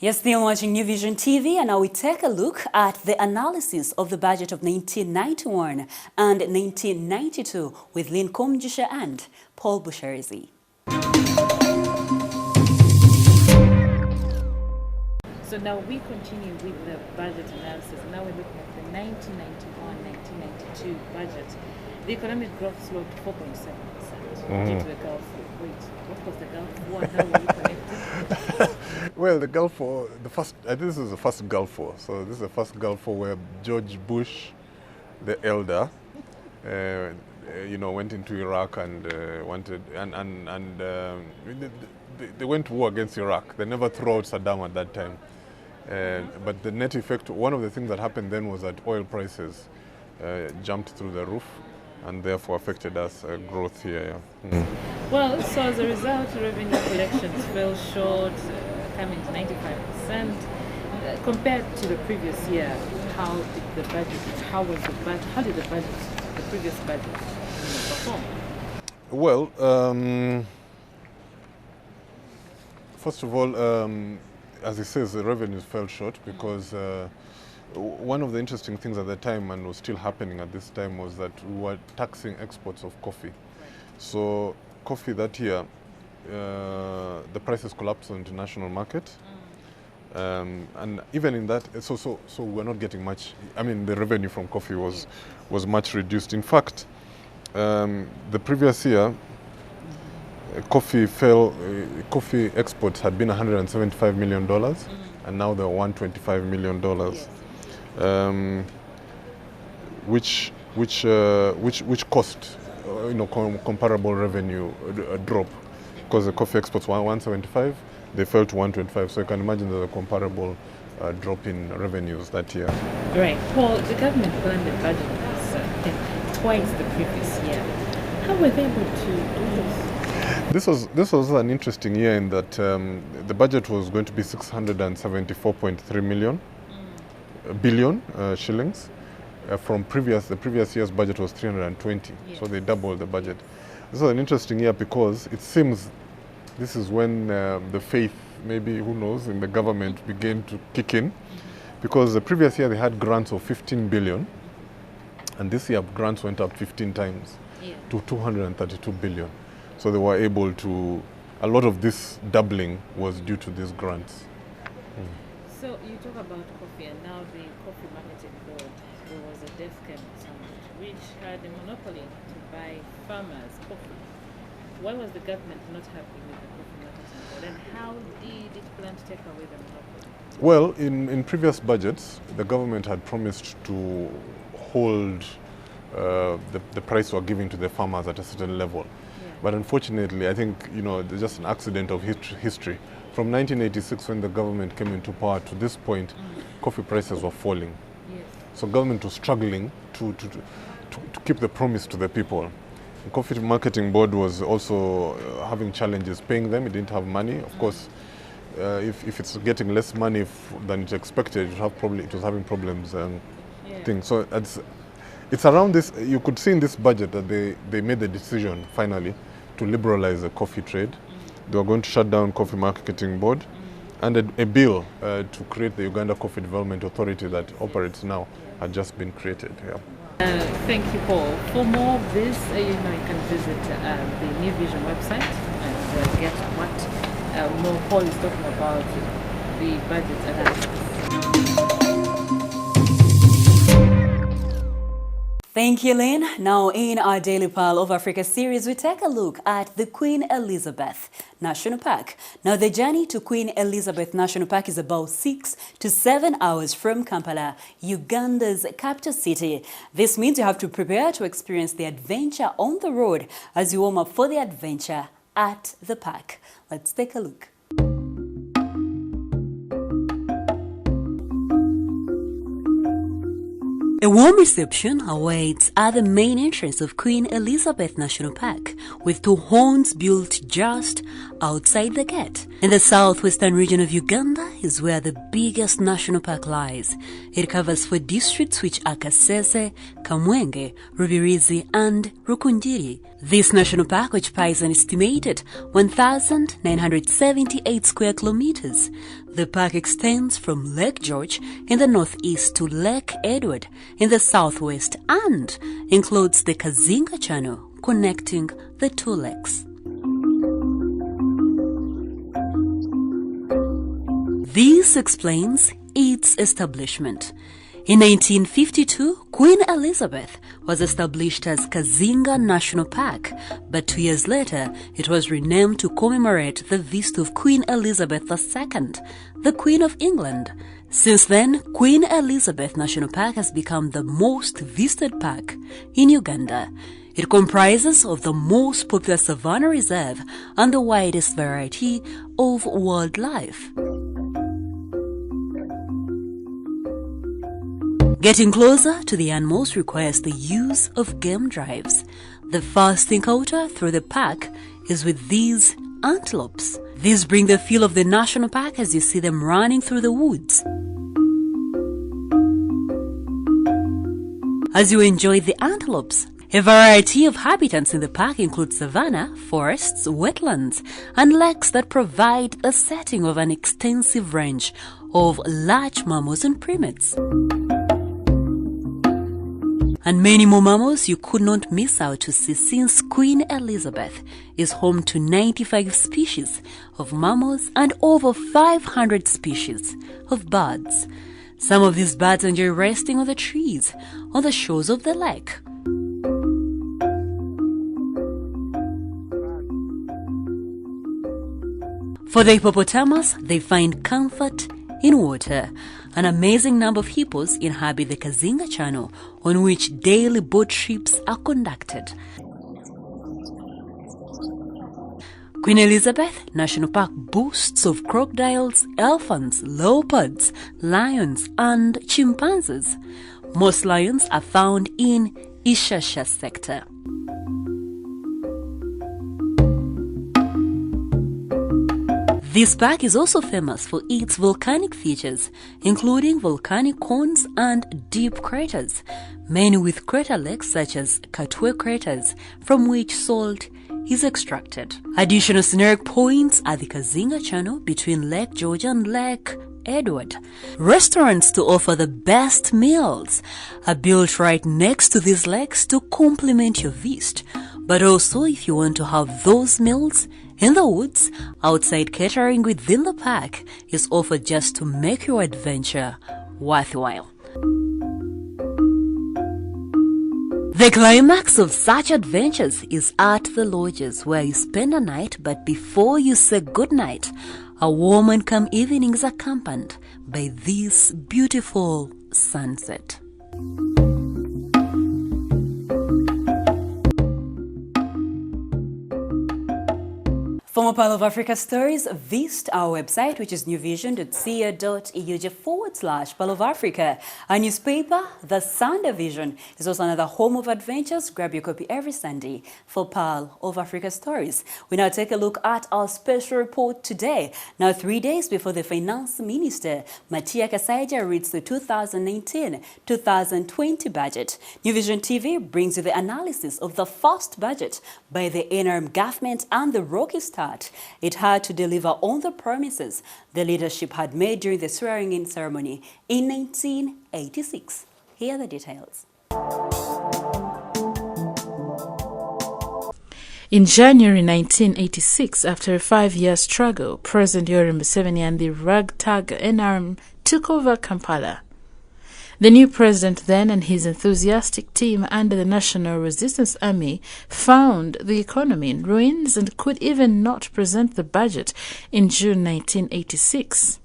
You're still watching New Vision TV, and now we take a look at the analysis of the budget of 1991 and 1992 with Lynn Komjisha and Paul Busherizi. So now we continue with the budget analysis. Now we're looking at the 1991-1992 budget. The economic growth slowed to 4.7% due to the Gulf War. Wait, what was the Gulf War? How were you connected? Well, the Gulf War, I think this is the first Gulf War. So this is the first Gulf War where George Bush, the elder, went into Iraq and they went to war against Iraq. They never threw out Saddam at that time. But the net effect, one of the things that happened then was that oil prices jumped through the roof and therefore affected us growth here. Yeah. Well, so as a result, revenue collections fell short, coming to 95%. Compared to the previous year, how did the previous budget perform? Well, first of all, as he says, the revenues fell short because one of the interesting things at the time, and was still happening at this time, was that we were taxing exports of coffee. Right. So coffee that year, the prices collapsed on the international market. And even in that, so we're not getting much. I mean, the revenue from coffee was much reduced. In fact, the previous year, coffee exports had been $175 million, and now they're $125 million, which cost comparable revenue drop, because the coffee exports were 175, they fell to 125. So you can imagine there's a comparable drop in revenues that year. Right. Paul, the government planned the budget was twice the previous year. How were they able to do this? This was an interesting year in that the budget was going to be 674.3 billion shillings. From the previous year's budget was 320, so they doubled the budget. This was an interesting year because it seems this is when the faith, maybe, who knows, in the government began to kick in, because the previous year they had grants of 15 billion, and this year grants went up 15 times to 232 billion. So they were able to, a lot of this doubling was due to these grants. So you talk about coffee, and now the Coffee Marketing Board, there was a death camp which had a monopoly to buy farmers' coffee. Why was the government not happy with the Coffee Marketing Board, and how did it plan to take away the monopoly? Well, in previous budgets, the government had promised to hold the price we're giving to the farmers at a certain level. But unfortunately, I think, there's just an accident of history. From 1986, when the government came into power, to this point, coffee prices were falling. So government was struggling to keep the promise to the people. The Coffee Marketing Board was also having challenges paying them. It didn't have money. Of course, if it's getting less money than it expected, it was having problems and things. So it's around this, you could see in this budget that they made the decision finally to liberalize the coffee trade. They were going to shut down Coffee Marketing Board, and a bill to create the Uganda Coffee Development Authority that operates now had just been created. Thank you, Paul. For more of this, you can visit the New Vision website and get what more Paul is talking about, the budget analysis. Thank you, Lynn. Now, in our Daily Pearl of Africa series, we take a look at the Queen Elizabeth National Park. Now, the journey to Queen Elizabeth National Park is about 6 to 7 hours from Kampala, Uganda's capital city. This means you have to prepare to experience the adventure on the road as you warm up for the adventure at the park. Let's take a look. A warm reception awaits at the main entrance of Queen Elizabeth National Park, with 2 horns built just outside the gate. In the southwestern region of Uganda is where the biggest national park lies. It covers 4 districts which are Kasese, Kamwenge, Rubirizi and Rukungiri. This national park occupies an estimated 1,978 square kilometers. The park extends from Lake George in the northeast to Lake Edward in the southwest and includes the Kazinga Channel connecting the two lakes. This explains its establishment. In 1952, Queen Elizabeth was established as Kazinga National Park, but 2 years later, it was renamed to commemorate the visit of Queen Elizabeth II, the Queen of England. Since then, Queen Elizabeth National Park has become the most visited park in Uganda. It comprises of the most popular savanna reserve and the widest variety of wildlife. Getting closer to the animals requires the use of game drives. The first encounter through the park is with these antelopes. These bring the feel of the national park as you see them running through the woods. As you enjoy the antelopes, a variety of habitats in the park include savanna, forests, wetlands, and lakes that provide a setting of an extensive range of large mammals and primates. And many more mammals you could not miss out to see, since Queen Elizabeth is home to 95 species of mammals and over 500 species of birds. Some of these birds enjoy resting on the trees on the shores of the lake. For the hippopotamus, they find comfort in water. An amazing number of hippos inhabit the Kazinga Channel, on which daily boat trips are conducted. Queen Elizabeth National Park boasts of crocodiles, elephants, leopards, lions, and chimpanzees. Most lions are found in Ishasha sector. This park is also famous for its volcanic features, including volcanic cones and deep craters, many with crater lakes such as Katwe craters, from which salt is extracted. Additional scenic points are the Kazinga Channel between Lake George and Lake Edward. Restaurants to offer the best meals are built right next to these lakes to complement your visit. But also, if you want to have those meals in the woods, outside catering within the park is offered just to make your adventure worthwhile. The climax of such adventures is at the lodges, where you spend a night, but before you say goodnight, a warm and calm evening is accompanied by this beautiful sunset. For more Pearl of Africa stories, visit our website, which is newvision.co.eu/Pearl of Africa. Our newspaper, The Sunday Vision, is also another home of adventures. Grab your copy every Sunday for Pearl of Africa stories. We now take a look at our special report today. Now, 3 days before the Finance Minister, Matia Kasaija, reads the 2019-2020 budget, New Vision TV brings you the analysis of the first budget by the NRM government and the Rocky Start it had to deliver on the promises the leadership had made during the swearing-in ceremony in 1986. Here are the details. In January 1986, after a 5-year struggle, President Yoweri Museveni and the ragtag NRM took over Kampala. The new president then and his enthusiastic team under the National Resistance Army found the economy in ruins and could even not present the budget in June 1986.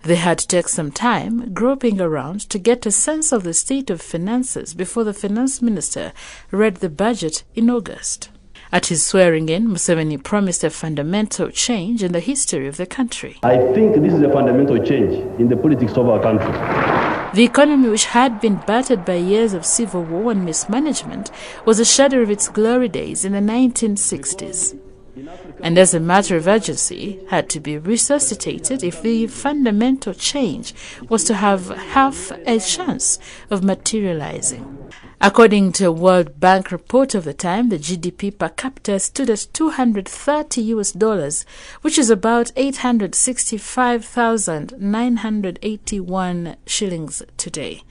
They had to take some time groping around to get a sense of the state of finances before the finance minister read the budget in August. At his swearing-in, Museveni promised a fundamental change in the history of the country. I think this is a fundamental change in the politics of our country. The economy, which had been battered by years of civil war and mismanagement, was a shadow of its glory days in the 1960s. and as a matter of urgency had to be resuscitated if the fundamental change was to have half a chance of materializing. According to a World Bank report of the time, the GDP per capita stood at $230, which is about 865,981 shillings today,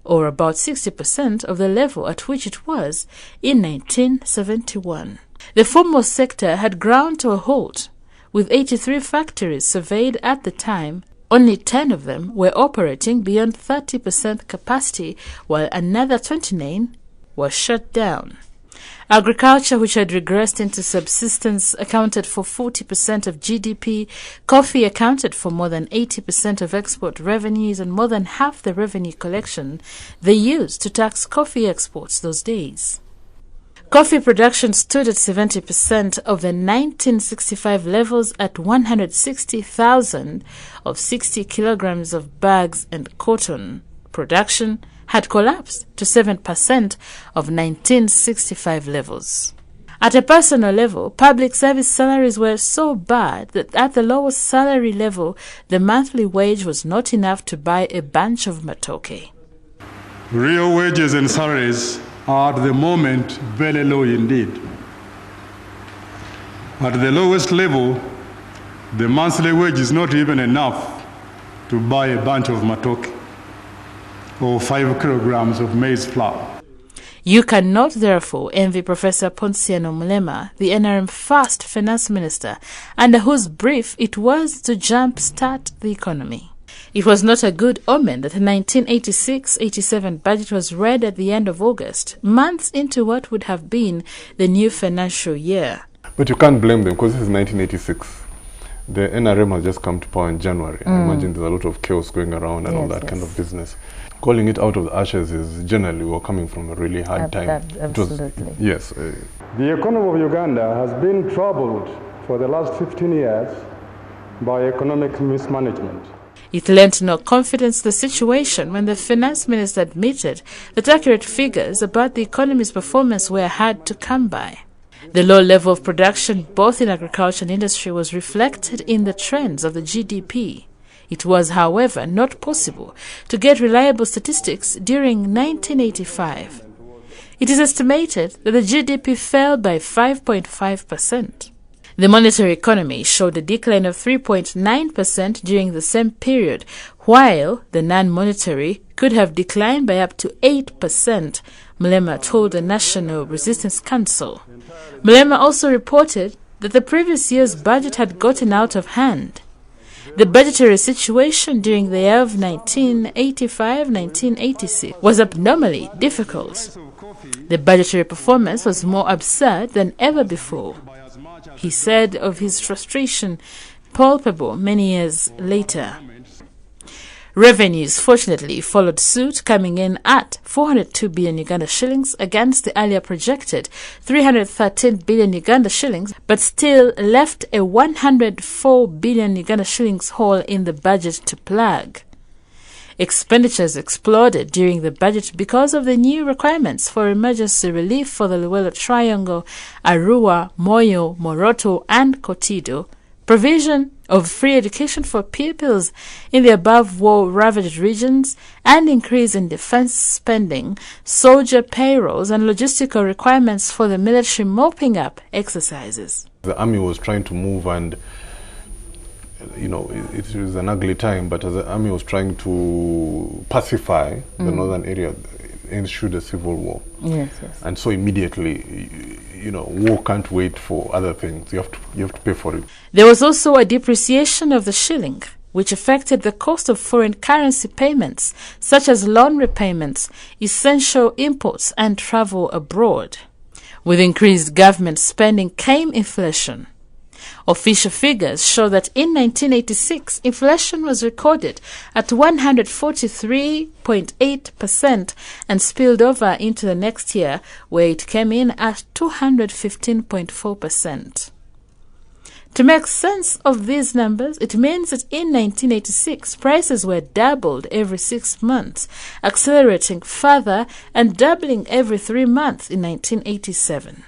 or about 60% of the level at which it was in 1971. The foremost sector had ground to a halt. With 83 factories surveyed at the time, only 10 of them were operating beyond 30% capacity, while another 29 were shut down. Agriculture, which had regressed into subsistence, accounted for 40% of GDP. Coffee accounted for more than 80% of export revenues and more than half the revenue collection they used to tax coffee exports those days. Coffee production stood at 70% of the 1965 levels at 160,000 of 60 kilograms of bags, and cotton production had collapsed to 7% of 1965 levels. At a personal level, public service salaries were so bad that at the lowest salary level, the monthly wage was not enough to buy a bunch of matoke. Real wages and salaries are at the moment very low indeed. At the lowest level, the monthly wage is not even enough to buy a bunch of matoke or 5 kilograms of maize flour. You cannot therefore envy Professor Ponciano Mulema, the NRM first finance minister, under whose brief it was to jump-start the economy. It was not a good omen that the 1986-87 budget was read at the end of August, months into what would have been the new financial year. But you can't blame them because this is 1986. The NRM has just come to power in January. I imagine there's a lot of chaos going around and all that kind of business. Calling it out of the ashes is generally we're coming from a really hard time. Absolutely. Yes. The economy of Uganda has been troubled for the last 15 years by economic mismanagement. It lent no confidence to the situation when the finance minister admitted that accurate figures about the economy's performance were hard to come by. The low level of production both in agriculture and industry was reflected in the trends of the GDP. It was, however, not possible to get reliable statistics during 1985. It is estimated that the GDP fell by 5.5%. The monetary economy showed a decline of 3.9% during the same period, while the non-monetary could have declined by up to 8%, Mulema told the National Resistance Council. Mulema also reported that the previous year's budget had gotten out of hand. The budgetary situation during the year of 1985-1986 was abnormally difficult. The budgetary performance was more absurd than ever before. He said of his frustration palpable many years later. Revenues, fortunately, followed suit, coming in at 402 billion Uganda shillings against the earlier projected 313 billion Uganda shillings, but still left a 104 billion Uganda shillings hole in the budget to plug. Expenditures exploded during the budget because of the new requirements for emergency relief for the Luwelo Triangle, Arua, Moyo, Moroto, and Kotido, provision of free education for pupils in the above war-ravaged regions, and increase in defense spending, soldier payrolls, and logistical requirements for the military mopping up exercises. The army was trying to move, and it was an ugly time, but as the army was trying to pacify the northern area, ensued a civil war. Yes. And so immediately, war can't wait for other things. You have to pay for it. There was also a depreciation of the shilling, which affected the cost of foreign currency payments, such as loan repayments, essential imports, and travel abroad. With increased government spending came inflation. Official figures show that in 1986, inflation was recorded at 143.8% and spilled over into the next year, where it came in at 215.4%. To make sense of these numbers, it means that in 1986, prices were doubled every 6 months, accelerating further and doubling every 3 months in 1987.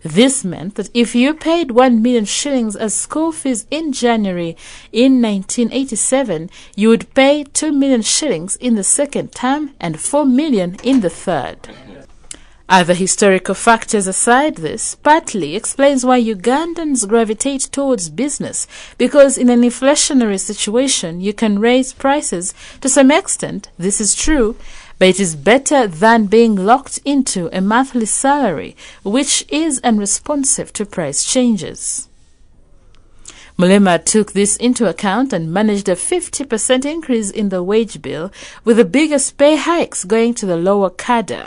This meant that if you paid 1 million shillings as school fees in January in 1987, you would pay 2 million shillings in the second term and 4 million in the third. Other historical factors aside, this partly explains why Ugandans gravitate towards business, because in an inflationary situation you can raise prices. To some extent, this is true, but it is better than being locked into a monthly salary, which is unresponsive to price changes. Mulema took this into account and managed a 50% increase in the wage bill, with the biggest pay hikes going to the lower cadre.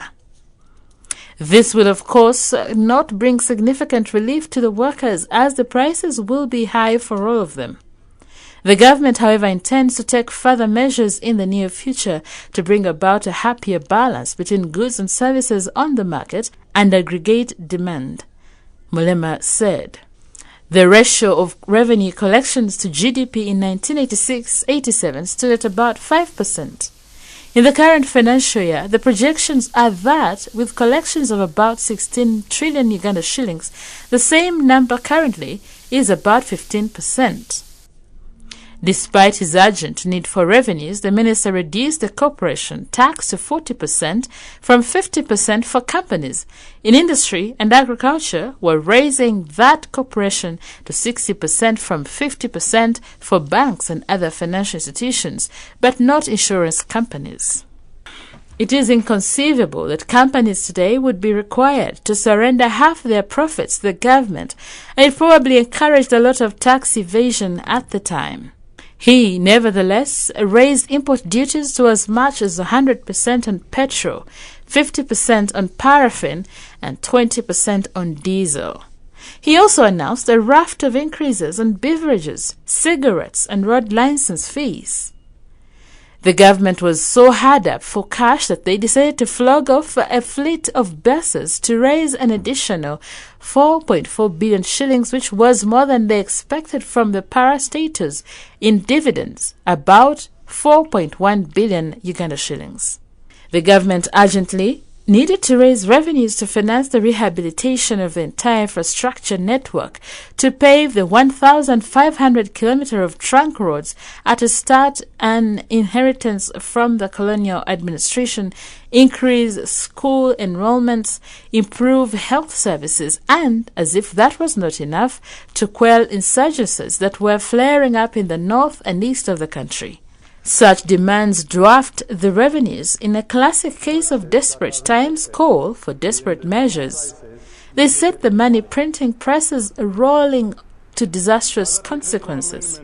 This will, of course, not bring significant relief to the workers, as the prices will be high for all of them. The government, however, intends to take further measures in the near future to bring about a happier balance between goods and services on the market and aggregate demand. Mulema said. The ratio of revenue collections to GDP in 1986-87 stood at about 5%. In the current financial year, the projections are that, with collections of about 16 trillion Uganda shillings, the same number currently is about 15%. Despite his urgent need for revenues, the minister reduced the corporation tax to 40% from 50% for companies. In industry and agriculture, we're raising that corporation to 60% from 50% for banks and other financial institutions, but not insurance companies. It is inconceivable that companies today would be required to surrender half their profits to the government, and it probably encouraged a lot of tax evasion at the time. He, nevertheless, raised import duties to as much as 100% on petrol, 50% on paraffin, and 20% on diesel. He also announced a raft of increases on beverages, cigarettes, and road license fees. The government was so hard up for cash that they decided to flog off a fleet of buses to raise an additional 4.4 billion shillings, which was more than they expected from the parastatals in dividends, about 4.1 billion Uganda shillings. The government urgently needed to raise revenues to finance the rehabilitation of the entire infrastructure network, to pave the 1,500 kilometers of trunk roads at a start, an inheritance from the colonial administration, increase school enrollments, improve health services, and, as if that was not enough, to quell insurgencies that were flaring up in the north and east of the country. Such demands dwarfed the revenues in a classic case of desperate times call for desperate measures. They set the money printing presses rolling to disastrous consequences.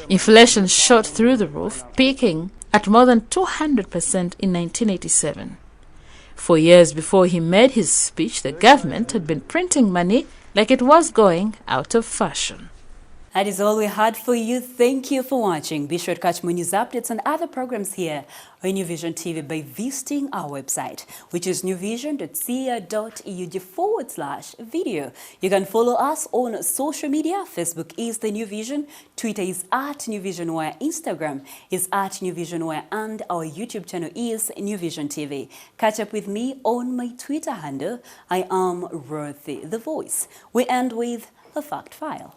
Inflation shot through the roof, peaking at more than 200% in 1987. 4 years before he made his speech, the government had been printing money like it was going out of fashion. That is all we had for you. Thank you for watching. Be sure to catch more news updates and other programs here on New Vision TV by visiting our website, which is newvision.ca.eug/video. You can follow us on social media. Facebook is The New Vision, Twitter is @NewVisionWire, Instagram is @NewVisionWire, and our YouTube channel is New Vision TV. Catch up with me on my Twitter handle. I am Ruthie the Voice. We end with a fact file.